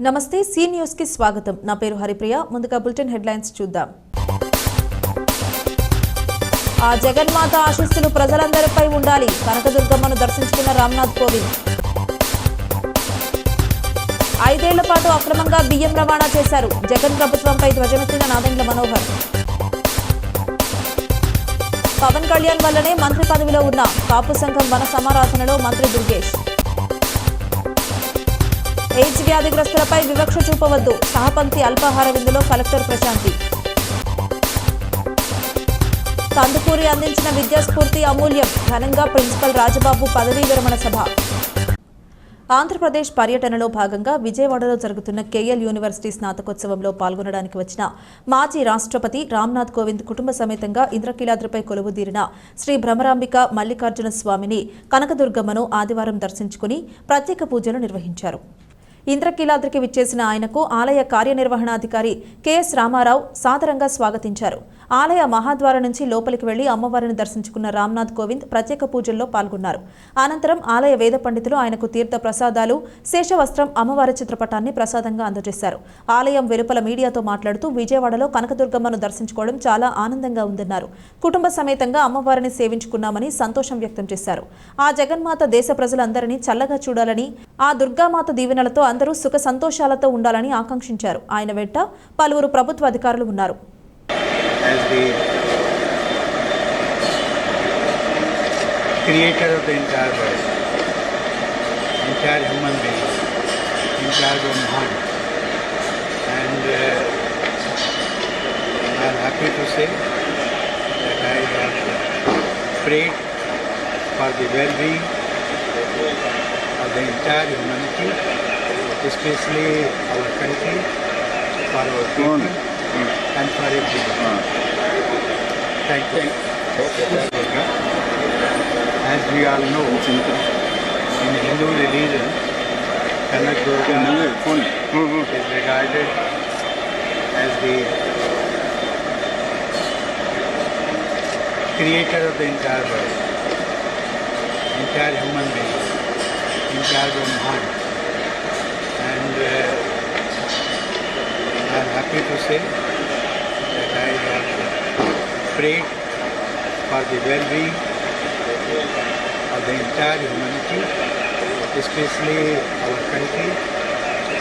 నమస్తే C news కి స్వాగతం. నా పేరు హరిప్రియ. ముందుగా బులెటిన్ హెడ్లైన్స్ చూద్దాం. ఆ జగన్మాత ఆశీస్సులు ప్రజలందరిపై ఉండాలి. కనకదుర్గమ్మను దర్శించుకున్న రామ్నాథ్ కోవింద్. 5 ఏళ్ల పాటు అక్రమంగా బియ్యం రవాణా చేశారు. జగన్ ప్రభుత్వంపై ధ్వజమెత్తిన నాదెండ్ల మనోహర్. పవన్ కళ్యాణ్ వల్లనే మంత్రి పదవిలో ఉన్న కాపు సంఘం వన సమారాధనలో మంత్రి దుర్గేష్. ఎయిడ్స్ వ్యాధిగ్రస్తులపై వివక్ష చూపవద్దు. సహపంక్తి అల్పాహార విందులో కలెక్టర్ ప్రశాంతి. కందుకూరి అందించిన విద్యాస్ఫూర్తి అమూల్యం. ఘనంగా ప్రిన్సిపల్ రాజబాబు పదవీ విరమణ సభ. ఆంధ్రప్రదేశ్ పర్యటనలో భాగంగా విజయవాడలో జరుగుతున్న కేఎల్ యూనివర్సిటీ స్నాతకోత్సవంలో పాల్గొనడానికి వచ్చిన మాజీ రాష్ట్రపతి రామ్నాథ్ కోవింద్ కుటుంబ సమేతంగా ఇంద్రకీలాద్రిపై కొలువుదీరిన శ్రీ భ్రమరాంబిక మల్లికార్జున స్వామిని కనకదుర్గమ్మను ఆదివారం దర్శించుకుని ప్రత్యేక పూజలు నిర్వహించారు. ఇంద్రకీలాద్రికి విచ్చేసిన ఆయనకు ఆలయ కార్యనిర్వహణాధికారి కెఎస్ రామారావు సాదరంగా స్వాగతించారు. ఆలయ మహాద్వారం నుంచి లోపలికి వెళ్లి అమ్మవారిని దర్శించుకున్న రామ్నాథ్ కోవింద్ ప్రత్యేక పూజల్లో పాల్గొన్నారు. అనంతరం ఆలయ వేద పండితులు ఆయనకు తీర్థ ప్రసాదాలు, శేషవస్త్రం, అమ్మవారి చిత్రపటాన్ని ప్రసాదంగా అందజేశారు. ఆలయం వెలుపల మీడియాతో మాట్లాడుతూ విజయవాడలో కనకదుర్గమ్మను దర్శించుకోవడం చాలా ఆనందంగా ఉందన్నారు. కుటుంబ సమేతంగా అమ్మవారిని సేవించుకున్నామని సంతోషం వ్యక్తం చేశారు. ఆ జగన్మాత దేశ ప్రజలందరినీ చల్లగా చూడాలని, ఆ దుర్గామాత దీవెనలతో అందరూ సుఖ సంతోషాలతో ఉండాలని ఆకాంక్షించారు. ఆయన వెంట పలువురు ప్రభుత్వ అధికారులు ఉన్నారు. As the creator of the entire world, entire human beings, entire Brahman, and I am happy to say that I have prayed for the well-being of the entire humanity, especially our country, for our people, and for everyone. Thank you. As we all know, in Hindu religion, Kanak Durga is regarded as the creator of the entire world, entire human beings, entire Brahman, and I am happy to say that I have prayed for the well-being of the entire humanity, especially our country,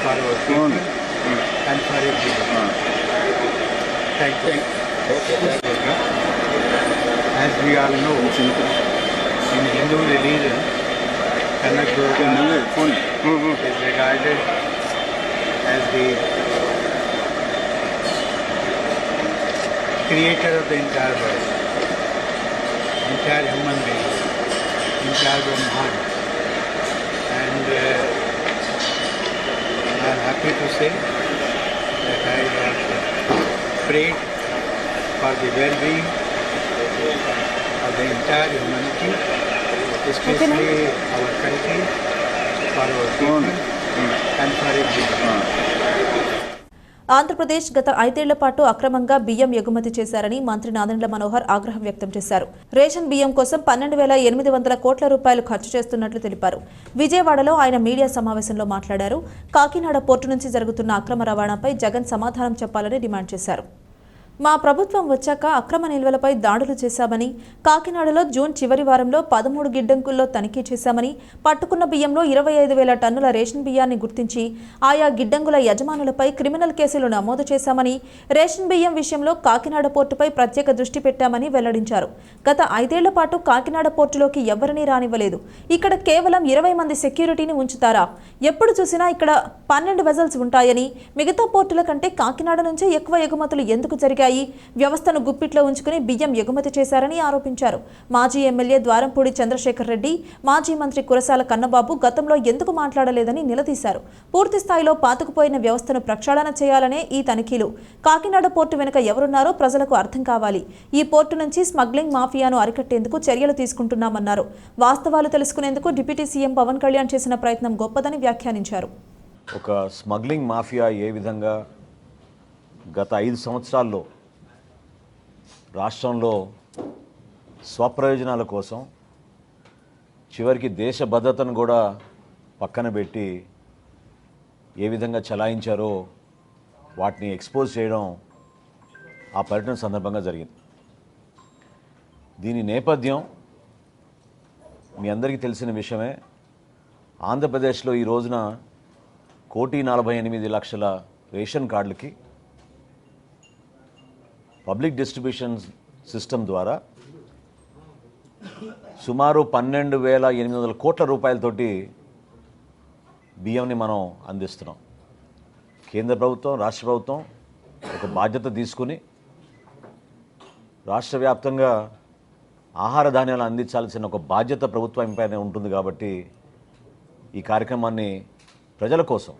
for our people, and for everyone. Thank you. As we all know, in Hindu religion, Kanak Durga is regarded as the creator of the entire world, entire human beings, entire Brahman, and I am happy to say that I have prayed for the well-being of the entire humanity, especially our country, for our people, and for everyone. Andhra Pradesh గత 5 ఏళ్ల పాటు అక్రమంగా బియ్యం ఎగుమతి చేశారని మంత్రి నాదెండ్ల మనోహర్ ఆగ్రహం వ్యక్తం చేశారు. రేషన్ బియ్యం కోసం 12,800 కోట్ల రూపాయలు ఖర్చు చేస్తున్నట్లు తెలిపారు. విజయవాడలో ఆయన మీడియా సమావేశంలో మాట్లాడారు. కాకినాడ పోర్టు నుంచి జరుగుతున్న అక్రమ రవాణాపై జగన్ సమాధానం చెప్పాలని డిమాండ్ చేశారు. మా ప్రభుత్వం వచ్చాక అక్రమ నిల్వలపై దాడులు చేశామని, కాకినాడలో జూన్ చివరి వారంలో 13 గిడ్డంగుల్లో తనిఖీ చేశామని, పట్టుకున్న బియ్యంలో 25,000 టన్నుల రేషన్ బియ్యాన్ని గుర్తించి ఆయా గిడ్డంగుల యజమానులపై క్రిమినల్ కేసులు నమోదు చేశామని, రేషన్ బియ్యం విషయంలో కాకినాడ పోర్టుపై ప్రత్యేక దృష్టి పెట్టామని వెల్లడించారు. గత 5 ఏళ్ల పాటు కాకినాడ పోర్టులోకి ఎవరినీ రానివ్వలేదు. ఇక్కడ కేవలం 20 మంది సెక్యూరిటీని ఉంచుతారా? ఎప్పుడు చూసినా ఇక్కడ 12 వెజల్స్ ఉంటాయని, మిగతా పోర్టుల కంటే కాకినాడ నుంచే ఎక్కువ ఎగుమతులు ఎందుకు జరిగాయి? వ్యవస్థను గుప్పిట్లో ఉంచుకుని బియ్యం ఎగుమతి చేశారని ఆరోపించారు. మాజీ ఎమ్మెల్యే ద్వారంపూడి చంద్రశేఖర్ రెడ్డి, మాజీ మంత్రి కురసాల కన్నబాబు గతంలో ఎందుకు మాట్లాడలేదని నిలదీశారు. పూర్తి స్థాయిలో పాతుకుపోయిన వ్యవస్థను ప్రక్షాళన చేయాలనే ఈ తనిఖీలు. కాకినాడ పోర్టు వెనుక ఎవరున్నారో ప్రజలకు అర్థం కావాలి. ఈ పోర్టు నుంచి స్మగ్లింగ్ మాఫియాను అరికట్టేందుకు చర్యలు తీసుకుంటున్నామన్నారు. వాస్తవాలు తెలుసుకునేందుకు డిప్యూటీ సీఎం పవన్ కళ్యాణ్ చేసిన ప్రయత్నం గొప్పదని వ్యాఖ్యానించారు. ఒక స్మగ్లింగ్ మాఫియా ఏ విధంగా గత 5 సంవత్సరాల్లో రాష్ట్రంలో స్వప్రయోజనాల కోసం చివరికి దేశ భద్రతను కూడా పక్కన పెట్టి ఏ విధంగా చలాయించారో వాటిని ఎక్స్పోజ్ చేయడం ఆ పర్యటన సందర్భంగా జరిగింది. దీని నేపథ్యం మీ అందరికీ తెలిసిన విషయమే. ఆంధ్రప్రదేశ్లో ఈ రోజున 1,48,00,000 రేషన్ కార్డులకి పబ్లిక్ డిస్ట్రిబ్యూషన్ సిస్టమ్ ద్వారా సుమారు 12,800 కోట్ల రూపాయలతోటి బియ్యంని మనం అందిస్తున్నాం. కేంద్ర ప్రభుత్వం, రాష్ట్ర ప్రభుత్వం ఒక బాధ్యత తీసుకుని రాష్ట్ర వ్యాప్తంగా ఆహార ధాన్యాలు అందించాల్సిన ఒక బాధ్యత ప్రభుత్వం పైన ఉంటుంది. కాబట్టి ఈ కార్యక్రమాన్ని ప్రజల కోసం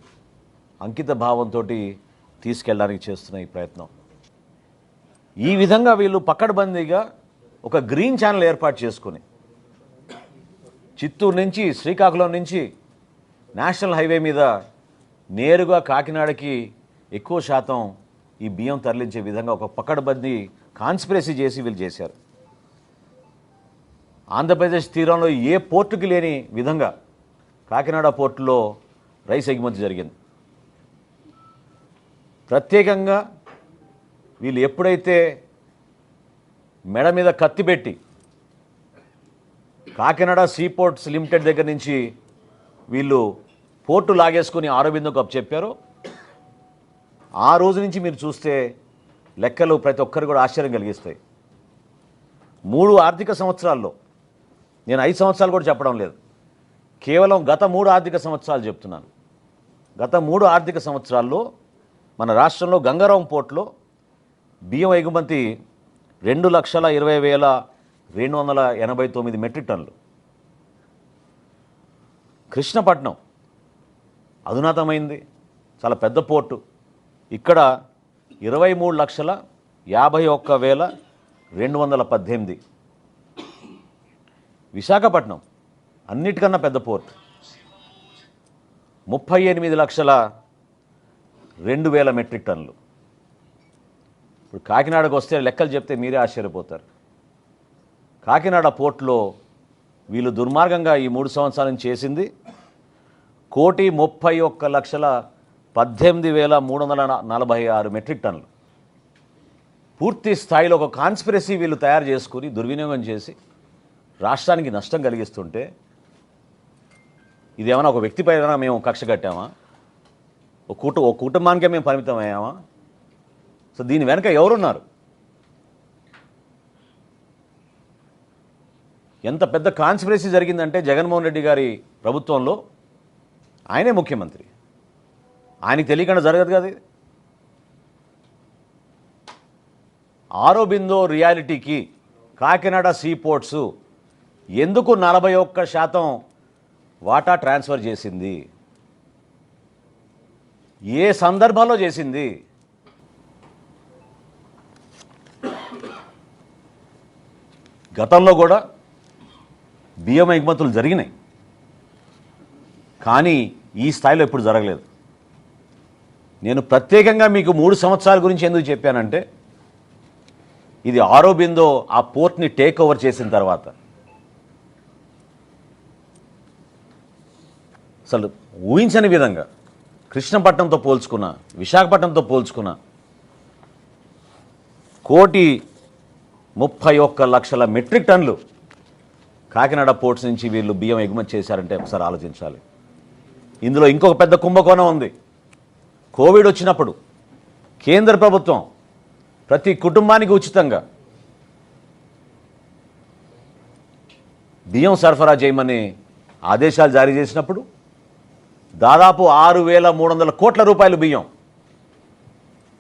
అంకిత భావంతో తీసుకెళ్ళడానికి చేస్తున్న ఈ ప్రయత్నం. ఈ విధంగా వీళ్ళు పక్కడబందీగా ఒక గ్రీన్ ఛానల్ ఏర్పాటు చేసుకుని చిత్తూరు నుంచి, శ్రీకాకుళం నుంచి నేషనల్ హైవే మీద నేరుగా కాకినాడకి ఎక్కువ శాతం ఈ బియ్యం తరలించే విధంగా ఒక పక్కడబందీ కాన్స్పిరసీ చేసి వీళ్ళు చేశారు. ఆంధ్రప్రదేశ్ తీరంలో ఏ పోర్టుకి లేని విధంగా కాకినాడ పోర్టులో రైస్ ఎగుమతి జరిగింది. ప్రత్యేకంగా వీళ్ళు ఎప్పుడైతే మెడ మీద కత్తి పెట్టి కాకినాడ సీపోర్ట్స్ లిమిటెడ్ దగ్గర నుంచి వీళ్ళు పోర్టు లాగేసుకుని ఆరోబిందోకు అప్పచెప్పారో ఆ రోజు నుంచి మీరు చూస్తే లెక్కలు ప్రతి ఒక్కరు కూడా ఆశ్చర్యం కలిగిస్తాయి. 3 ఆర్థిక సంవత్సరాల్లో, నేను 5 సంవత్సరాలు కూడా చెప్పడం లేదు, కేవలం గత 3 ఆర్థిక సంవత్సరాలు చెప్తున్నాను. గత 3 ఆర్థిక సంవత్సరాల్లో మన రాష్ట్రంలో గంగారాం పోర్టులో బియ్యం ఎగుమతి 2,20,289 మెట్రిక్ టన్నులు. కృష్ణపట్నం అధునాతమైంది, చాలా పెద్ద పోర్టు. ఇక్కడ 23,51,218. విశాఖపట్నం అన్నిటికన్నా పెద్ద పోర్టు, 38,02,000 మెట్రిక్ టన్నులు. ఇప్పుడు కాకినాడకు వస్తే లెక్కలు చెప్తే మీరే ఆశ్చర్యపోతారు. కాకినాడ పోర్టులో వీళ్ళు దుర్మార్గంగా ఈ 3 సంవత్సరాల నుంచి చేసింది 1,31,18,346 మెట్రిక్ టన్నులు. పూర్తి స్థాయిలో ఒక కాన్స్పిరసీ వీళ్ళు తయారు చేసుకుని దుర్వినియోగం చేసి రాష్ట్రానికి నష్టం కలిగిస్తుంటే, ఇదేమన్నా ఒక వ్యక్తి పైన మేము కక్ష కట్టామా? ఒక కుటుంబానికే మేము పరిమితం అయ్యామా? సో దీని వెనక ఎవరున్నారు? ఎంత పెద్ద కాన్స్పిరసీ జరిగిందంటే జగన్మోహన్ రెడ్డి గారి ప్రభుత్వంలో ఆయనే ముఖ్యమంత్రి, ఆయనకి తెలియకుండా జరగదు కదా. ఆరోబిందో రియాలిటీకి కాకినాడ సీ పోర్ట్స్ ఎందుకు 41% వాటా ట్రాన్స్ఫర్ చేసింది? ఏ సందర్భంలో చేసింది? గతంలో కూడా బియ్యం ఎగుమతులు జరిగినాయి, కానీ ఈ స్థాయిలో ఎప్పుడు జరగలేదు. నేను ప్రత్యేకంగా మీకు 3 సంవత్సరాల గురించి ఎందుకు చెప్పానంటే, ఇది ఆరోబిందో ఆ పోర్ట్ని టేక్ ఓవర్ చేసిన తర్వాత అసలు ఊహించని విధంగా కృష్ణపట్నంతో పోల్చుకున్న, విశాఖపట్నంతో పోల్చుకున్న 1,31,00,000 మెట్రిక్ టన్నులు కాకినాడ పోర్ట్స్ నుంచి వీళ్ళు బియ్యం ఎగుమతి చేశారంటే ఒకసారి ఆలోచించాలి. ఇందులో ఇంకొక పెద్ద కుంభకోణం ఉంది. కోవిడ్ వచ్చినప్పుడు కేంద్ర ప్రభుత్వం ప్రతి కుటుంబానికి ఉచితంగా బియ్యం సరఫరా చేయమని ఆదేశాలు జారీ చేసినప్పుడు దాదాపు 6,300 కోట్ల రూపాయలు బియ్యం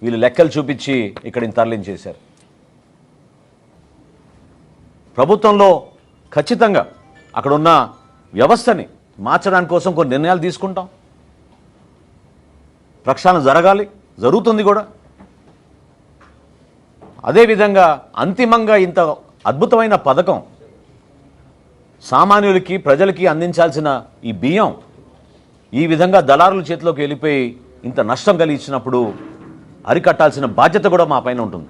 వీళ్ళు లెక్కలు చూపించి ఇక్కడిని తరలించేశారు. ప్రభుత్వంలో ఖచ్చితంగా అక్కడున్న వ్యవస్థని మార్చడానికి కోసం కొన్ని నిర్ణయాలు తీసుకుంటాం. ప్రక్షాళన జరగాలి, జరుగుతుంది కూడా. అదేవిధంగా అంతిమంగా ఇంత అద్భుతమైన పథకం సామాన్యులకి, ప్రజలకి అందించాల్సిన ఈ బియ్యం ఈ విధంగా దళారుల చేతిలోకి వెళ్ళిపోయి ఇంత నష్టం కలిగించినప్పుడు అరికట్టాల్సిన బాధ్యత కూడా మా పైన ఉంటుంది.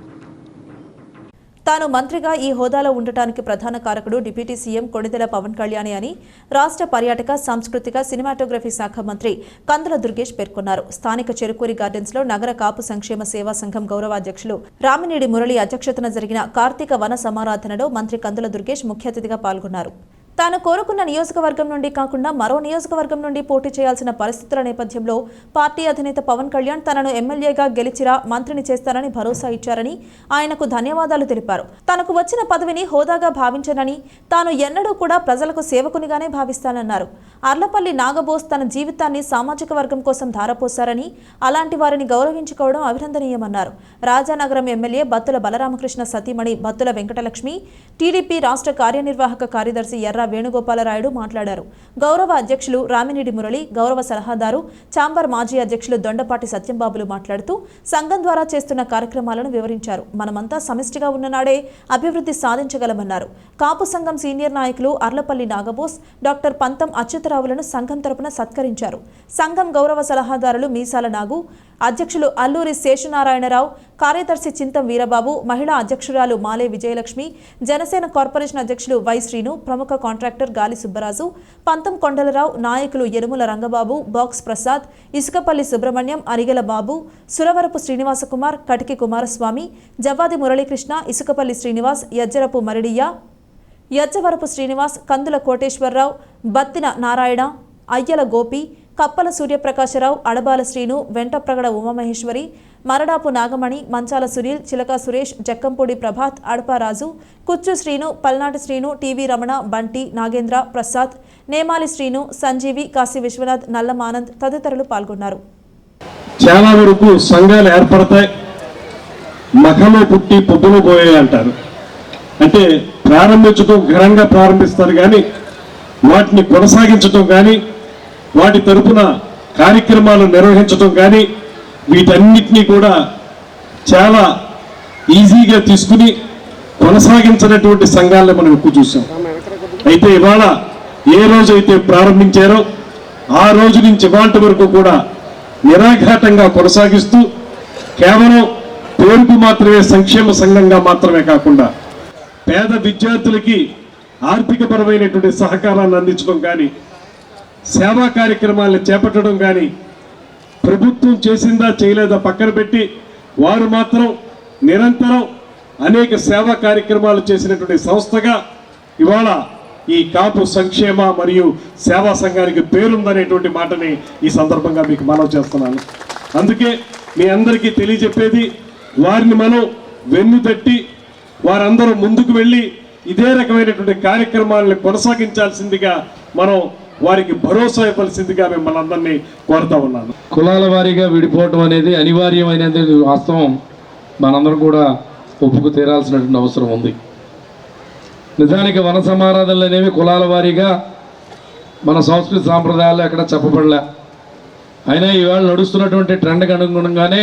తాను మంత్రిగా ఈ హోదాలో ఉండటానికి ప్రధాన కారకుడు డిప్యూటీ సీఎం కొణిదెల పవన్ కళ్యాణ్ అని రాష్ట్ర పర్యాటక సాంస్కృతిక సినిమాటోగ్రఫీ శాఖ మంత్రి కందుల దుర్గేష్ పేర్కొన్నారు. స్థానిక చెరుకూరి గార్డెన్స్ లో నగర కాపు సంక్షేమ సేవా సంఘం గౌరవ అధ్యక్షులు రామినేడి మురళి అధ్యక్షతన జరిగిన కార్తీక వన సమారాధనలో మంత్రి కందుల దుర్గేష్ ముఖ్య అతిథిగా పాల్గొన్నారు. తాను కోరుకున్న నియోజకవర్గం నుండి కాకుండా మరో నియోజకవర్గం నుండి పోటీ చేయాల్సిన పరిస్థితుల నేపథ్యంలో పార్టీ అధినేత పవన్ కళ్యాణ్ తనను ఎమ్మెల్యేగా గెలిచిరా మంత్రిని చేస్తారని భరోసా ఇచ్చారని ఆయనకు ధన్యవాదాలు తెలిపారు. తనకు వచ్చిన పదవిని హోదాగా భావించనని తాను ఎన్నడూ కూడా ప్రజలకు సేవకునిగానే భావిస్తానన్నారు. అర్లపల్లి నాగబోస్ తన జీవితాన్ని సామాజిక వర్గం కోసం ధారపోశారని అలాంటి వారిని గౌరవించుకోవడం అభినందనీయమన్నారు. రాజానగరం ఎమ్మెల్యే బత్తుల బలరామకృష్ణ సతీమణి బత్తుల వెంకటలక్ష్మి, టీడీపీ రాష్ట్ర కార్యనిర్వాహక కార్యదర్శి ఎర్ర వేణుగోపాలరాయుడు మాట్లాడారు. గౌరవ అధ్యక్షులు రామినేడి మురళి, గౌరవ సలహాదారు చాంబర్ మాజీ అధ్యక్షులు దొండపాటి సత్యంబాబులు మాట్లాడుతూ సంఘం ద్వారా చేస్తున్న కార్యక్రమాలను వివరించారు. మనమంతా సమిష్టిగా ఉన్ననాడే అభివృద్ధి సాధించగలమన్నారు. కాపు సంఘం సీనియర్ నాయకులు అర్లపల్లి నాగబోస్, డాక్టర్ పంతం అచ్యుతరావులను సంఘం తరపున సత్కరించారు. సంఘం గౌరవ సలహాదారులు మీసాల నాగు, అధ్యక్షులు అల్లూరి శేషనారాయణరావు, కార్యదర్శి చింతం వీరబాబు, మహిళా అధ్యక్షురాలు మాలే విజయలక్ష్మి, జనసేన కార్పొరేషన్ అధ్యక్షులు వై శ్రీను, ప్రముఖ కాంట్రాక్టర్ గాలి సుబ్బరాజు, పంతం కొండలరావు, నాయకులు యనుమల రంగబాబు, బాక్స్ ప్రసాద్, ఇసుకపల్లి సుబ్రహ్మణ్యం, అరిగెల బాబు, సురవరపు శ్రీనివాసకుమార్, కటికి కుమారస్వామి, జవ్వాది మురళీకృష్ణ, ఇసుకపల్లి శ్రీనివాస్, యజ్జరపు మరిడియ్య, యజ్జవరపు శ్రీనివాస్, కందుల కోటేశ్వరరావు, బత్తిన నారాయణ, అయ్యల గోపి, కప్పల సూర్యప్రకాశరావు, అడబాల శ్రీను, వెంటప్రగడ ఉమామహేశ్వరి, మరడాపు నాగమణి, మంచాల సునీల్, చిలక సురేష్, జక్కంపూడి ప్రభాత్, అడపారాజు, కుచ్చు శ్రీను, పల్నాటి శ్రీను, టీవీ రమణ, బంటి, నాగేంద్ర, ప్రసాద్, నేమాలి శ్రీను, సంజీవి, కాశీ విశ్వనాథ్, నల్లమానంద్ తదితరులు పాల్గొన్నారు. చాలా వరకు సంఘాలు ఏర్పడతాయి, మఖంలో పుట్టి పొద్దులో పోయాయి అంటారు. అంటే ప్రారంభించడం ఘనంగా ప్రారంభిస్తారు కానీ వాటిని కొనసాగించడం కానీ వాటి తరపున కార్యక్రమాలు నిర్వహించడం కానీ వీటన్నిటినీ కూడా చాలా ఈజీగా తీసుకుని కొనసాగించినటువంటి సంఘాలను మనం ఎక్కువ చూసాం. అయితే ఇవాళ ఏ రోజైతే ప్రారంభించారో ఆ రోజు నుంచి ఇవాళ వరకు కూడా నిరాఘాటంగా కొనసాగిస్తూ కేవలం పేరుకు మాత్రమే సంక్షేమ సంఘంగా మాత్రమే కాకుండా పేద విద్యార్థులకి ఆర్థికపరమైనటువంటి సహకారాన్ని అందించడం కానీ సేవా కార్యక్రమాలను చేపట్టడం కానీ ప్రభుత్వం చేసిందా చేయలేదా పక్కన పెట్టి వారు మాత్రం నిరంతరం అనేక సేవా కార్యక్రమాలు చేసినటువంటి సంస్థగా ఇవాళ ఈ కాపు సంక్షేమ మరియు సేవా సంఘానికి పేరుందనేటువంటి మాటని ఈ సందర్భంగా మీకు మనవి చేస్తున్నాను. అందుకే మీ అందరికీ తెలియజెప్పేది వారిని మనం వెన్ను తట్టి వారందరూ ముందుకు వెళ్ళి ఇదే రకమైనటువంటి కార్యక్రమాలను కొనసాగించాల్సిందిగా మనం వారికి భరోసా ఇవ్వాల్సిందిగా మిమ్మల్ని అందరినీ కోరుతా ఉన్నాను. కులాల వారీగా విడిపోవటం అనేది అనివార్యమైనది వాస్తవం, మనందరం కూడా ఒప్పుకు తీరాల్సినటువంటి అవసరం ఉంది. నిజానికి వన సమారాధనలు అనేవి కులాల వారీగా మన సంస్కృతి సాంప్రదాయాలు ఎక్కడ చెప్పబడలే. అయినా ఈవేళ నడుస్తున్నటువంటి ట్రెండ్కి అనుగుణంగానే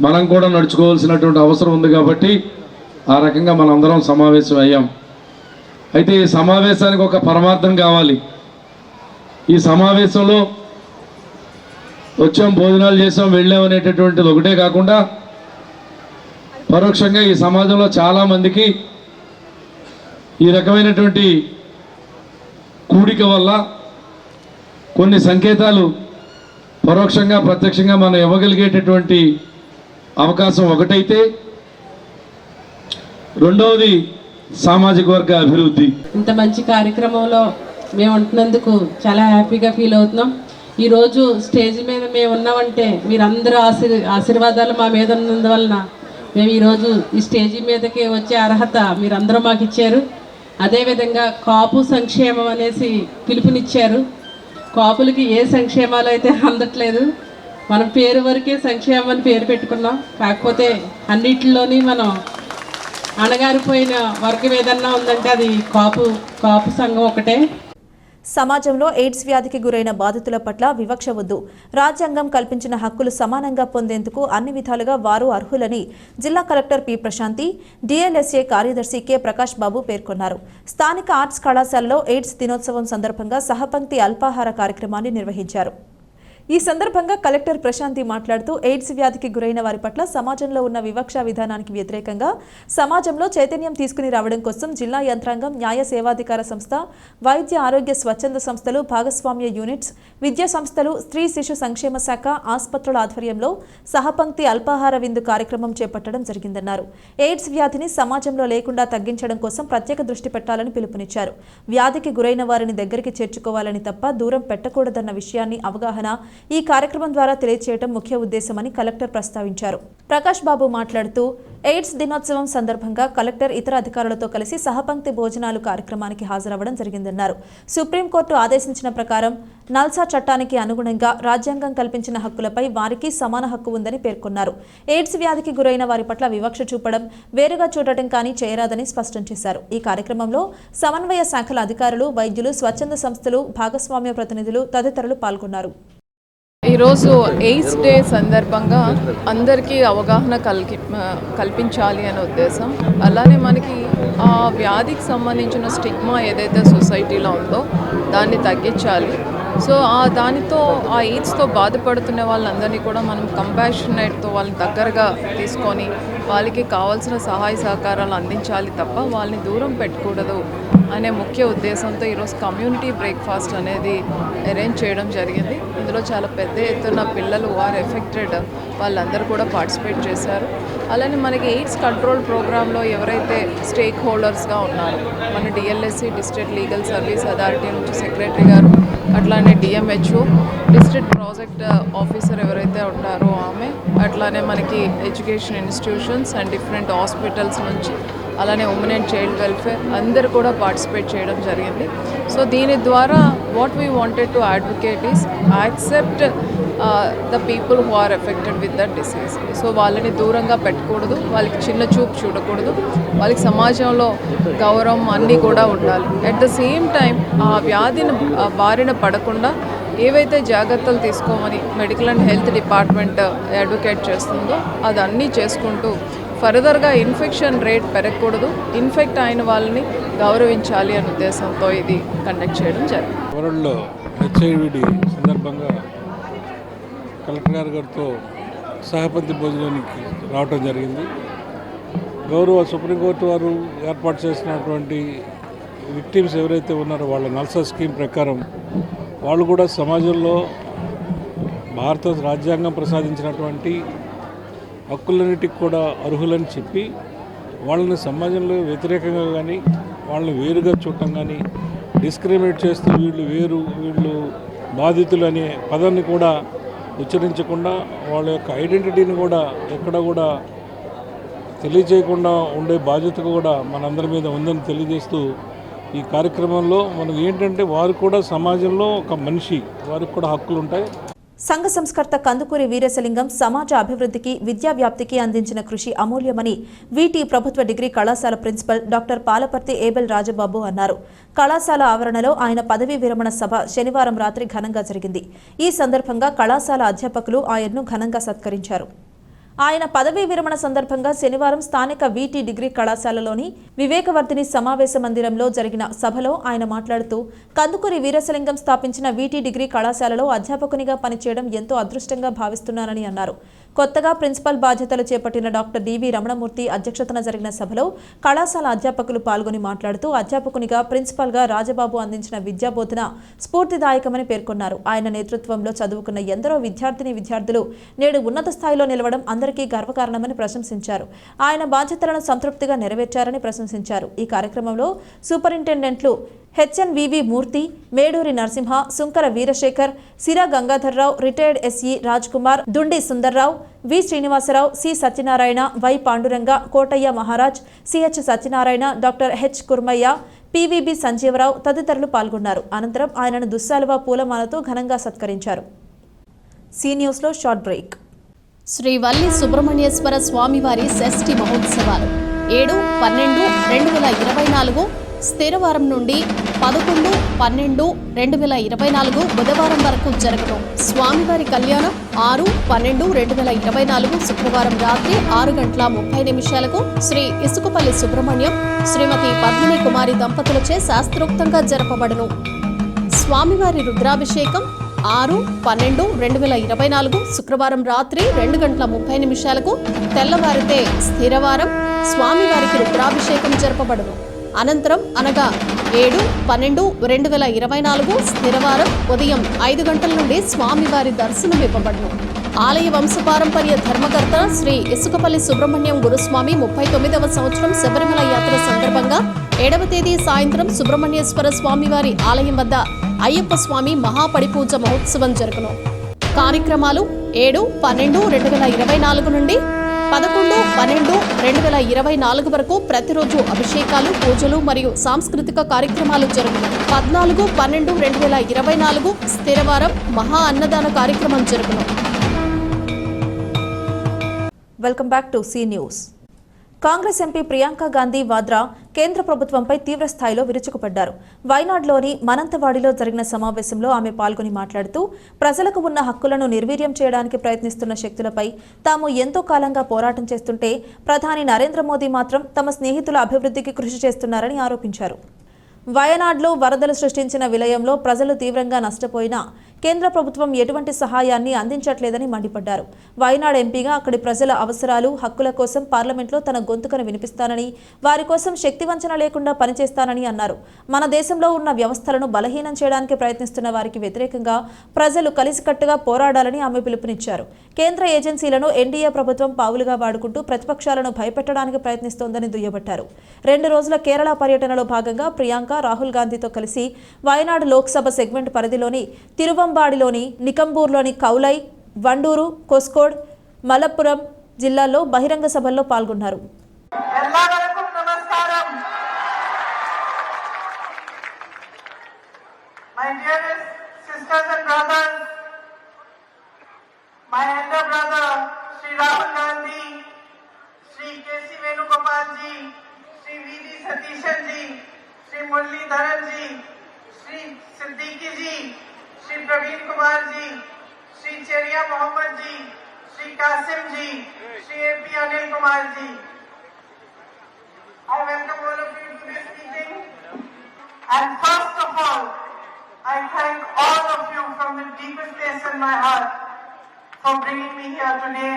మనం కూడా నడుచుకోవాల్సినటువంటి అవసరం ఉంది కాబట్టి ఆ రకంగా మనందరం సమావేశం అయ్యాం. అయితే ఈ సమావేశానికి ఒక పరమార్థం కావాలి. ఈ సమావేశంలో వచ్చాం, భోజనాలు చేసాం, వెళ్ళాం అనేటటువంటిది ఒకటే కాకుండా పరోక్షంగా ఈ సమాజంలో చాలామందికి ఈ రకమైనటువంటి కూడిక వల్ల కొన్ని సంకేతాలు పరోక్షంగా ప్రత్యక్షంగా మనం ఇవ్వగలిగేటటువంటి అవకాశం ఒకటైతే, రెండవది సామాజిక వర్గ అభివృద్ధి. ఇంత మంచి కార్యక్రమంలో మేము ఉంటున్నందుకు చాలా హ్యాపీగా ఫీల్ అవుతున్నాం. ఈరోజు స్టేజ్ మీద మేము ఉన్నామంటే మీరందరూ ఆశీర్వాదాలు మా మీద ఉన్నందువలన మేము ఈరోజు ఈ స్టేజీ మీదకి వచ్చే అర్హత మీరందరూ మాకు ఇచ్చారు. అదేవిధంగా కాపు సంక్షేమం అనేసి పిలుపునిచ్చారు. కాపులకి ఏ సంక్షేమాలు అయితే అందట్లేదు, మనం పేరు వరకే సంక్షేమం అని పేరు పెట్టుకున్నాం. కాకపోతే అన్నిటిలోని మనం అణగారిపోయిన వర్గం ఏదన్నా ఉందంటే అది కాపు సంఘం ఒకటే. సమాజంలో ఎయిడ్స్ వ్యాధికి గురైన బాధితుల పట్ల వివక్ష వద్దు, రాజ్యాంగం కల్పించిన హక్కులు సమానంగా పొందేందుకు అన్ని విధాలుగా వారు అర్హులని జిల్లా కలెక్టర్ పి ప్రశాంతి, డిఎల్ఎస్ఏ కార్యదర్శి కె ప్రకాష్ బాబు పేర్కొన్నారు. స్థానిక ఆర్ట్స్ కళాశాలలో ఎయిడ్స్ దినోత్సవం సందర్భంగా సహపంక్తి అల్పాహార కార్యక్రమాన్ని నిర్వహించారు. ఈ సందర్భంగా కలెక్టర్ ప్రశాంతి మాట్లాడుతూ ఎయిడ్స్ వ్యాధికి గురైన వారి పట్ల సమాజంలో ఉన్న వివక్ష విధానానికి వ్యతిరేకంగా సమాజంలో చైతన్యం తీసుకుని రావడం కోసం జిల్లా యంత్రాంగం, న్యాయ సేవాధికార సంస్థ, వైద్య ఆరోగ్య స్వచ్ఛంద సంస్థలు, భాగస్వామ్య యూనిట్స్, విద్యా సంస్థలు, స్త్రీ శిశు సంక్షేమ శాఖ, ఆసుపత్రుల ఆధ్వర్యంలో సహపంక్తి అల్పాహార విందు కార్యక్రమం చేపట్టడం జరిగిందన్నారు. ఎయిడ్స్ వ్యాధిని సమాజంలో లేకుండా తగ్గించడం కోసం ప్రత్యేక దృష్టి పెట్టాలని పిలుపునిచ్చారు. వ్యాధికి గురైన వారిని దగ్గరికి చేర్చుకోవాలని తప్ప దూరం పెట్టకూడదన్న విషయాన్ని అవగాహన ఈ కార్యక్రమం ద్వారా తెలియజేయడం ముఖ్య ఉద్దేశమని కలెక్టర్ ప్రస్తావించారు. ప్రకాష్ బాబు మాట్లాడుతూ ఎయిడ్స్ దినోత్సవం సందర్భంగా కలెక్టర్ ఇతర అధికారులతో కలిసి సహపంక్తి భోజనాలు కార్యక్రమానికి హాజరవ్వడం జరిగిందన్నారు. సుప్రీంకోర్టు ఆదేశించిన ప్రకారం నల్సా చట్టానికి అనుగుణంగా రాజ్యాంగం కల్పించిన హక్కులపై వారికి సమాన హక్కు ఉందని పేర్కొన్నారు. ఎయిడ్స్ వ్యాధికి గురైన వారి పట్ల వివక్ష చూపడం, వేరుగా చూడటం కానీ చేయరాదని స్పష్టం చేశారు. ఈ కార్యక్రమంలో సమన్వయ శాఖల అధికారులు, వైద్యులు, స్వచ్ఛంద సంస్థలు, భాగస్వామ్య ప్రతినిధులు తదితరులు పాల్గొన్నారు. ఈరోజు ఎయిడ్స్ డే సందర్భంగా అందరికీ అవగాహన కల్పించాలి అనే ఉద్దేశం. అలానే మనకి ఆ వ్యాధికి సంబంధించిన స్టిగ్మా ఏదైతే సొసైటీలో ఉందో దాన్ని తగ్గించాలి. సో దానితో ఆ ఎయిడ్స్తో బాధపడుతున్న వాళ్ళందరినీ కూడా మనం కంపాషనేట్తో వాళ్ళని దగ్గరగా తీసుకొని వాళ్ళకి కావాల్సిన సహాయ సహకారాలు అందించాలి తప్ప వాళ్ళని దూరం పెట్టకూడదు అనే ముఖ్య ఉద్దేశంతో ఈరోజు కమ్యూనిటీ బ్రేక్ఫాస్ట్ అనేది అరేంజ్ చేయడం జరిగింది. ఇందులో చాలా పెద్ద ఎత్తున పిల్లలు ఆర్ ఎఫెక్టెడ్ వాళ్ళందరూ కూడా పార్టిసిపేట్ చేశారు. అలానే మనకి ఎయిడ్స్ కంట్రోల్ ప్రోగ్రాంలో ఎవరైతే స్టేక్ హోల్డర్స్గా ఉన్నారో మన DLSC district legal service authority నుంచి సెక్రటరీ గారు, అట్లానే డిఎంహెచ్ఓ డిస్ట్రిక్ట్ ప్రాజెక్ట్ ఆఫీసర్ ఎవరైతే ఉంటారో ఆమె, అట్లానే మనకి education institutions and different hospitals నుంచి, అలానే ఉమెన్ అండ్ చైల్డ్ వెల్ఫేర్ అందరూ కూడా పార్టిసిపేట్ చేయడం జరిగింది. సో దీని ద్వారా what we wanted to advocate is accept the people who are affected with that disease. So వాళ్ళని దూరంగా పెట్టకూడదు, వాళ్ళకి చిన్న చూపు చూడకూడదు, వాళ్ళకి సమాజంలో గౌరవం అన్నీ కూడా ఉండాలి. అట్ ద సేమ్ టైం ఆ వ్యాధిని బారిన పడకుండా ఏవైతే జాగ్రత్తలు తీసుకోమని medical and health department advocate చేస్తుందో అదన్నీ చేసుకుంటూ ఫర్దర్గా ఇన్ఫెక్షన్ రేట్ పెరగకూడదు, ఇన్ఫెక్ట్ అయిన వాళ్ళని గౌరవించాలి అనే ఉద్దేశంతో ఇది కండక్ట్ చేయడం జరిగింది. వరల్డ్ హెచ్ఐవి సందర్భంగా కలెక్టర్ గారితో సహపంక్తి భోజనానికి రావటం జరిగింది. గౌరవ సుప్రీంకోర్టు వారు ఏర్పాటు చేసినటువంటి విక్టిమ్స్ ఎవరైతే ఉన్నారో వాళ్ళ నల్సా స్కీమ్ ప్రకారం వాళ్ళు కూడా సమాజంలో భారత రాజ్యాంగం ప్రసాదించినటువంటి హక్కులన్నిటికి కూడా అర్హులని చెప్పి వాళ్ళని సమాజంలో వ్యతిరేకంగా కానీ వాళ్ళని వేరుగా చూడటం కానీ డిస్క్రిమినేట్ చేస్తూ వీళ్ళు బాధితులు అనే పదాన్ని కూడా ఉచ్చరించకుండా వాళ్ళ యొక్క ఐడెంటిటీని కూడా ఎక్కడ కూడా తెలియజేయకుండా ఉండే బాధ్యత కూడా మనందరి మీద ఉందని తెలియజేస్తూ ఈ కార్యక్రమంలో మనకు ఏంటంటే వారు కూడా సమాజంలో ఒక మనిషి, వారికి కూడా హక్కులు ఉంటాయి. సంఘ సంస్కర్త కందుకూరి వీరేశలింగం సమాజ అభివృద్ధికి, విద్యా వ్యాప్తికి అందించిన కృషి అమూల్యమని వీటి ప్రభుత్వ డిగ్రీ కళాశాల principal doctor Palaparthi Abel Rajababu అన్నారు. కళాశాల ఆవరణలో ఆయన పదవీ విరమణ సభ శనివారం రాత్రి ఘనంగా జరిగింది. ఈ సందర్భంగా కళాశాల అధ్యాపకులు ఆయన్ను ఘనంగా సత్కరించారు. ఆయన పదవీ విరమణ సందర్భంగా శనివారం స్థానిక వీటి డిగ్రీ కళాశాలలోని వివేకవర్ధిని సమావేశ మందిరంలో జరిగిన సభలో ఆయన మాట్లాడుతూ కందుకూరి వీరేశలింగం స్థాపించిన వీటి డిగ్రీ కళాశాలలో అధ్యాపకునిగా పనిచేయడం ఎంతో అదృష్టంగా భావిస్తున్నానని అన్నారు. కొత్తగా ప్రిన్సిపల్ బాధ్యతలు చేపట్టిన డాక్టర్ డివి రమణమూర్తి అధ్యక్షతన జరిగిన సభలో కళాశాల అధ్యాపకులు పాల్గొని మాట్లాడుతూ అధ్యాపకునిగా, ప్రిన్సిపల్గా రాజబాబు అందించిన విద్యాబోధన స్ఫూర్తిదాయకమని పేర్కొన్నారు. ఆయన నేతృత్వంలో చదువుకున్న ఎందరో విద్యార్థులు నేడు ఉన్నత స్థాయిలో నిలవడం అందరికీ గర్వకారణమని ప్రశంసించారు. ఆయన బాధ్యతలను సంతృప్తిగా నెరవేర్చారని ప్రశంసించారు. ఈ కార్యక్రమంలో సూపరింటెండెంట్లు హెచ్ఎన్వివి మూర్తి, Meduri Narasimha, Sunkara Veerasekhar, Sira Gangadhar Rao, retired SE Raj Kumar, Dundi Sundar Rao, V Srinivasa Rao, C Satyanarayana, Y Panduranga, Kotaiah Maharaj, CH Satyanarayana, doctor H Kurmaiah, PVB Sanjeeva Rao తదితరులు పాల్గొన్నారు. అనంతరం ఆయనను దుస్సాలువ పూలమాలతో ఘనంగా సత్కరించారు. సి న్యూస్లో షార్ట్ బ్రేక్. శ్రీ వల్లి సుబ్రహ్మణ్యేశ్వర స్వామివారి షష్ఠి మహోత్సవాలు 7/12/2024 స్థిరవారం నుండి 11/12/2024 బుధవారం వరకు జరగను. స్వామివారి కళ్యాణం 6/12/2024 శుక్రవారం రాత్రి 6:30 శ్రీ ఇసుకపల్లి సుబ్రహ్మణ్యం, శ్రీమతి పద్మిని కుమారి దంపతులచే శాస్త్రోక్తంగా జరపబడును. స్వామివారి రుద్రాభిషేకం 6/12/2024 శుక్రవారం రాత్రి 2:30 తెల్లవారితే స్థిరవారం స్వామివారికి రుద్రాభిషేకం జరపబడును. అనంతరం అనగా 7/12/2024 స్థిరవారం ఉదయం 5 గంటల నుండి స్వామివారి దర్శనం ఇవ్వబడును. ఆలయ వంశపారంపర్య ధర్మకర్త శ్రీ ఇసుకపల్లి సుబ్రహ్మణ్యం గురుస్వామి 39వ సంవత్సరం శబరిమల యాత్ర సందర్భంగా 7వ తేదీ సాయంత్రం సుబ్రహ్మణ్యేశ్వర స్వామివారి ఆలయం వద్ద అయ్యప్ప స్వామి మహాపడిపూజ మహోత్సవం జరుగును. కార్యక్రమాలు 7/12/2024 నుండి 11/12/2024 వరకు ప్రతిరోజు అభిషేకాలు, పూజలు మరియు సాంస్కృతిక కార్యక్రమాలు జరుగును. 14/12/2024 స్థిరవారం మహా అన్నదాన కార్యక్రమం జరుగును. Welcome back to C news. Congress MP Priyanka Gandhi Vadra కేంద్ర ప్రభుత్వంపై తీవ్ర స్థాయిలో విరుచుకుపడ్డారు. వైనాడ్లోని మనంతవాడిలో జరిగిన సమావేశంలో ఆమె పాల్గొని మాట్లాడుతూ ప్రజలకు ఉన్న హక్కులను నిర్వీర్యం చేయడానికి ప్రయత్నిస్తున్న శక్తులపై తాము ఎంతో కాలంగా పోరాటం చేస్తుంటే ప్రధాని నరేంద్ర మోదీ మాత్రం తమ స్నేహితుల అభివృద్ధికి కృషి చేస్తున్నారని ఆరోపించారు. వయనాడ్లో వరదలు సృష్టించిన విలయంలో ప్రజలు తీవ్రంగా నష్టపోయినా కేంద్ర ప్రభుత్వం ఎటువంటి సహాయాన్ని అందించట్లేదని మండిపడ్డారు. వయనాడ్ ఎంపీగా అక్కడి ప్రజల అవసరాలు, హక్కుల కోసం పార్లమెంట్లో తన గొంతుకను వినిపిస్తానని, వారి కోసం శక్తివంచన లేకుండా పనిచేస్తానని అన్నారు. మన దేశంలో ఉన్న వ్యవస్థలను బలహీనం చేయడానికి ప్రయత్నిస్తున్న వారికి వ్యతిరేకంగా ప్రజలు కలిసికట్టుగా పోరాడాలని ఆమె పిలుపునిచ్చారు. కేంద్ర ఏజెన్సీలను ఎన్డీఏ ప్రభుత్వం పావులుగా వాడుకుంటూ ప్రతిపక్షాలను భయపెట్టడానికి ప్రయత్నిస్తోందని దుయ్యబట్టారు. 2 రోజుల కేరళ పర్యటనలో భాగంగా ప్రియాంక రాహుల్ గాంధీతో కలిసి వయనాడ్ లోక్సభ సెగ్మెంట్ పరిధిలోని తిరువంబాడిలోని నికంబూర్లోని కౌలై, వండూరు, కొస్కోడ్, మలప్పురం జిల్లాల్లో బహిరంగ సభల్లో పాల్గొన్నారు. Shri Muralidharan ji, Shri Siddiqui ji, Shri Praveen Kumar ji, Shri Cheriya Mohammed ji, Shri Kasim ji, Shri AP Anil Kumar ji. I welcome all of you to this meeting, and first of all, I thank all of you from the deepest place in my heart for bringing me here today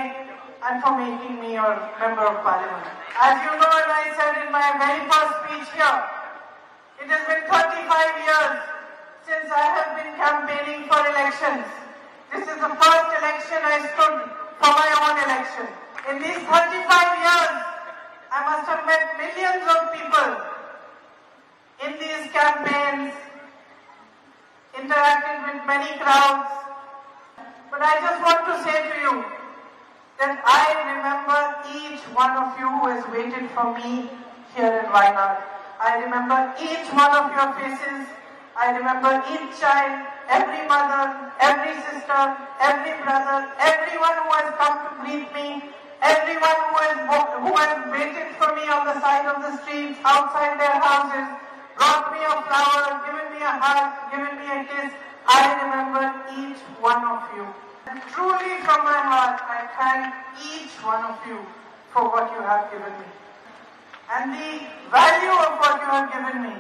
and for making me your member of parliament. As you know, and I said in my very first speech here, it has been 35 years since I have been campaigning for elections. This is the first election I stood for my own election. In these 35 years, I must have met millions of people in these campaigns, interacted with many crowds. But I just want to say to you that I remember each one of you who has waited for me here in Wayanad. I remember each one of your faces. I remember each child, every mother, every sister, every brother, everyone who has come to greet me, everyone who has waited for me on the side of the streets, outside their houses, brought me a flower, given me a hug, given me a kiss. I remember each one of you. And truly from my heart, I thank each one of you for what you have given me. And the value of what you have given me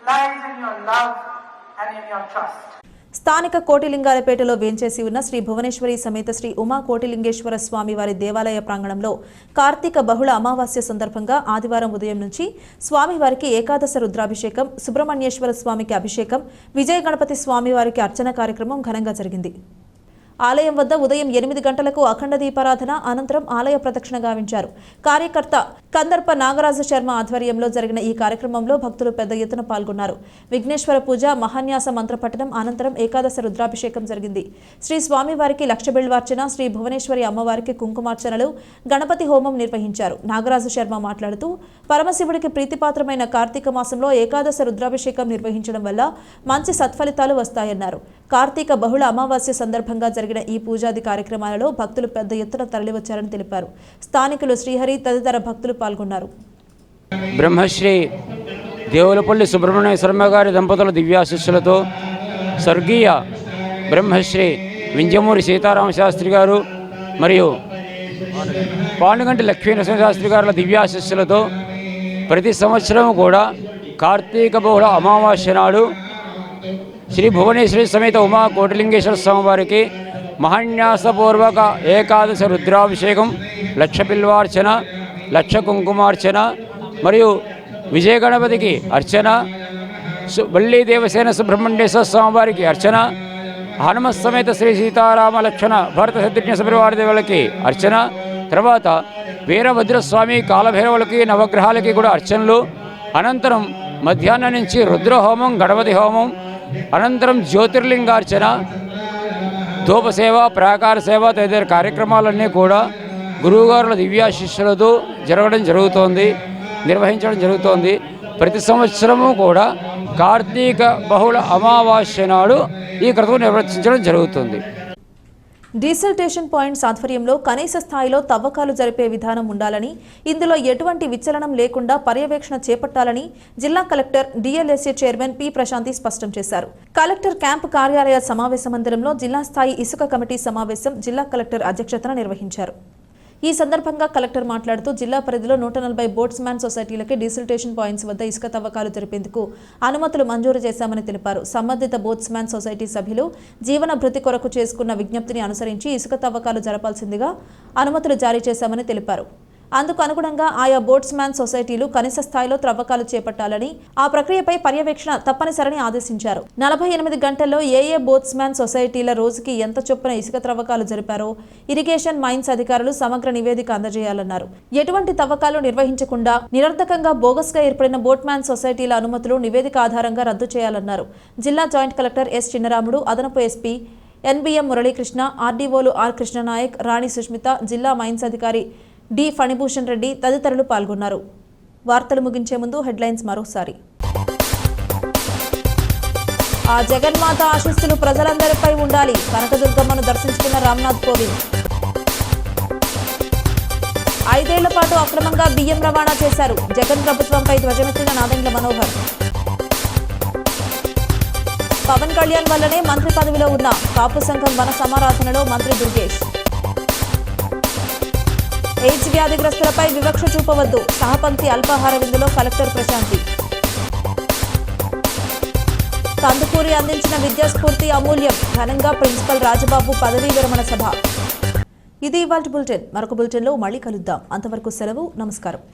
lies in your love and in your trust. స్థానిక కోటిలింగాలపేటలో వేంచేసి ఉన్న శ్రీ భువనేశ్వరి సమేత శ్రీ ఉమా కోటిలింగేశ్వర స్వామి వారి దేవాలయ ప్రాంగణంలో కార్తీక బహుళ అమావాస్య సందర్భంగా ఆదివారం ఉదయం నుంచి స్వామివారికి ఏకాదశ రుద్రాభిషేకం, సుబ్రహ్మణ్యేశ్వర స్వామికి అభిషేకం, విజయ గణపతి స్వామివారికి అర్చన కార్యక్రమం ఘనంగా జరిగింది. ఆలయం వద్ద ఉదయం 8 గంటలకు అఖండ దీపారాధన అనంతరం ఆలయ ప్రదక్షిణ గావించారు. కార్యకర్త కందర్ప నాగరాజ శర్మ ఆధ్వర్యంలో జరిగిన ఈ కార్యక్రమంలో భక్తులు పెద్ద ఎత్తున పాల్గొన్నారు. విఘ్నేశ్వర పూజ, మహాన్యాస మంత్రపఠనం అనంతరం ఏకాదశ రుద్రాభిషేకం జరిగింది. శ్రీ స్వామివారికి లక్షబిల్వార్చన, శ్రీ భువనేశ్వరి అమ్మవారికి కుంకుమార్చనలు, గణపతి హోమం నిర్వహించారు. నాగరాజ శర్మ మాట్లాడుతూ పరమశివుడికి ప్రీతిపాత్రమైన కార్తీక మాసంలో ఏకాదశ రుద్రాభిషేకం నిర్వహించడం వల్ల మంచి సత్ఫలితాలు వస్తాయన్నారు. కార్తీక బహుళ అమావాస్య సందర్భంగా జరిగిన ఈ పూజాది కార్యక్రమాలలో భక్తులు పెద్ద ఎత్తున తరలివచ్చారని తెలిపారు. స్థానికులు శ్రీహరి తదితర భక్తులు పాల్గొన్నారు. బ్రహ్మశ్రీ దేవులపల్లి సుబ్రహ్మణ్య శర్మ గారి దంపతుల దివ్యాశిస్సులతో స్వర్గీయ బ్రహ్మశ్రీ వింజమూరి సీతారామ శాస్త్రి గారు మరియు పానుగంటి లక్ష్మీ నరసింహశాస్త్రి గారుల దివ్యాశిస్సులతో ప్రతి సంవత్సరం కూడా కార్తీక బహుళ అమావాస్య నాడు శ్రీ భువనేశ్వరి సమేత ఉమా కోటిలింగేశ్వర స్వామి వారికి మహాన్యాసపూర్వక ఏకాదశ రుద్రాభిషేకం, లక్ష బిల్వార్చన, లక్ష కుంకుమార్చన మరియు విజయ గణపతికి అర్చన, వల్లీ దేవసేన సుబ్రహ్మణ్యేశ్వర స్వామి వారికి అర్చన, హనుమత్ సమేత శ్రీ సీతారామ లక్షణ భరత శత్రుఘ్న సపరివార దేవులకి అర్చన, తర్వాత వీరభద్రస్వామి కాలభైరవులకి నవగ్రహాలకి కూడా అర్చనలు, అనంతరం మధ్యాహ్నం నుంచి రుద్రహోమం, గణపతి హోమం, అనంతరం జ్యోతిర్లింగార్చన, ధూపసేవ, ప్రాకార సేవ తదితర కార్యక్రమాలన్నీ కూడా గురువుగారుల దివ్యాశిష్యులతో నిర్వహించడం జరుగుతోంది. ప్రతి సంవత్సరము కూడా కార్తీక బహుళ అమావాస్య నాడు ఈ క్రతువు నిర్వర్తించడం జరుగుతుంది. డీసల్టేషన్ పాయింట్స్ ఆధ్వర్యంలో కనీస స్థాయిలో తవ్వకాలు జరిపే విధానం ఉండాలని, ఇందులో ఎటువంటి విచలనం లేకుండా పర్యవేక్షణ చేపట్టాలని జిల్లా collector DLSA chairman P Prashanti స్పష్టం చేశారు. కలెక్టర్ క్యాంపు కార్యాలయ సమావేశ మందిరంలో జిల్లా స్థాయి ఇసుక కమిటీ సమావేశం జిల్లా కలెక్టర్ అధ్యక్షతన నిర్వహించారు. ఈ సందర్భంగా కలెక్టర్ మాట్లాడుతూ జిల్లా పరిధిలో 140 బోట్స్మ్యాన్ సొసైటీలకి డీసల్టేషన్ పాయింట్స్ వద్ద ఇసుక తవ్వకాలు జరిపేందుకు అనుమతులు మంజూరు చేశామని తెలిపారు. సంబంధిత బోట్స్మ్యాన్ సొసైటీ సభ్యులు జీవన భృతి కొరకు చేసుకున్న విజ్ఞప్తిని అనుసరించి ఇసుక తవ్వకాలు జరపాల్సిందిగా అనుమతులు జారీ చేశామని తెలిపారు. అందుకు అనుగుణంగా ఆయా బోట్స్మ్యాన్ సొసైటీలు కనీస స్థాయిలో త్రవ్వకాలు చేపట్టాలని, ఆ ప్రక్రియపై పర్యవేక్షణ తప్పనిసరని ఆదేశించారు. 48 గంటల్లో ఏ బోట్స్మ్యాన్ సొసైటీల రోజుకి ఎంత చొప్పున ఇసుక త్రవ్వకాలు జరిపారో ఇరిగేషన్ మైన్స్ అధికారులు సమగ్ర నివేదిక అందజేయాలన్నారు. ఎటువంటి తవ్వకాలు నిర్వహించకుండా నిరర్ధకంగా బోగస్గా ఏర్పడిన బోట్మ్యాన్ సొసైటీల అనుమతులు నివేదిక ఆధారంగా రద్దు చేయాలన్నారు. జిల్లా జాయింట్ కలెక్టర్ ఎస్ చిన్నరాముడు, అదనపు ఎస్పీ ఎన్బిఎం మురళీకృష్ణ, ఆర్డీఓలు ఆర్ కృష్ణనాయక్, రాణి సుష్మిత, జిల్లా మైన్స్ అధికారి డి ఫణిభూషణ్ రెడ్డి తదితరులు పాల్గొన్నారు. వార్తలు ముగించే ముందు హెడ్లైన్స్ మరోసారి. ఆ జగన్మాత ఆశీస్సులు ప్రజలందరిపై ఉండాలి. కనకదుర్గమ్మను దర్శించుకున్న రామ్నాథ్ కోవింద్. 5 ఏళ్ల పాటు అక్రమంగా బియ్యం రవాణా చేశారు. జగన్ ప్రభుత్వంపై ధ్వజమెత్తిన నాదెండ్ల మనోహర్. పవన్ కళ్యాణ్ వల్లనే మంత్రి పదవిలో ఉన్న కాపు సంఘం వన సమారాధనలో మంత్రి దుర్గేష్. ఎయిడ్స్ వ్యాధిగ్రస్తులపై వివక్ష చూపవద్దు. సహపంక్తి అల్పాహార విందులో కలెక్టర్ ప్రశాంతి. కందుకూరి అందించిన విద్యాస్ఫూర్తి అమూల్యం. ఘనంగా ప్రిన్సిపల్ రాజబాబు పదవీ విరమణ సభ. ఇది ఇవాల్టి బులెటిన్. మరొక బులెటిన్లో మళ్ళీ కలుద్దాం. అంతవరకు సెలవు. నమస్కారం.